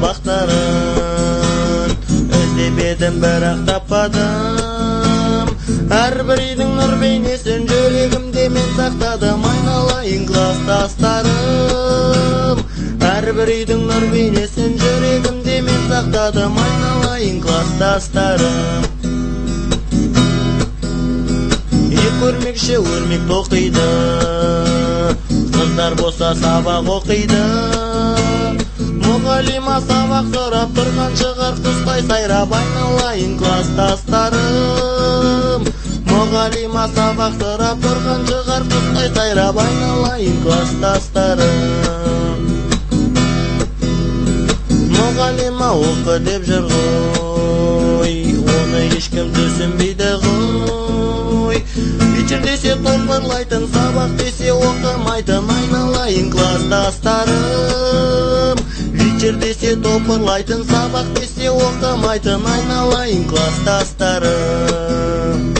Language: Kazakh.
бақтарын іздеп едім бірақ таппадым. Әрбір үйдің нұр бейнесін жүрегімде мен сақтадым, айналайын класстастарым. Әрбір үйдің нұр бейнесін жүрегімде мен сақтадым, айналайын класстастарым. Көрмекші өрмек тоқиды, қыздар болса сабақ оқиды. Мұғалима сабақ сұрап тұрған шығар құстай сайрап, айналайын класстастарым. Мұғалима сабақ сұрап тұрған шығар құстай сайрап, айналайын класстастарым. Мұғалима оқы деп жүр ғой, оны ешкім түсінбейді ғой. Вечер десе топырлайтын, сабақ десе оқымайтын, айналайын класстастарым. Вечер десе топырлайтын, сабақ десе оқымайтын, айналайын класстастарым.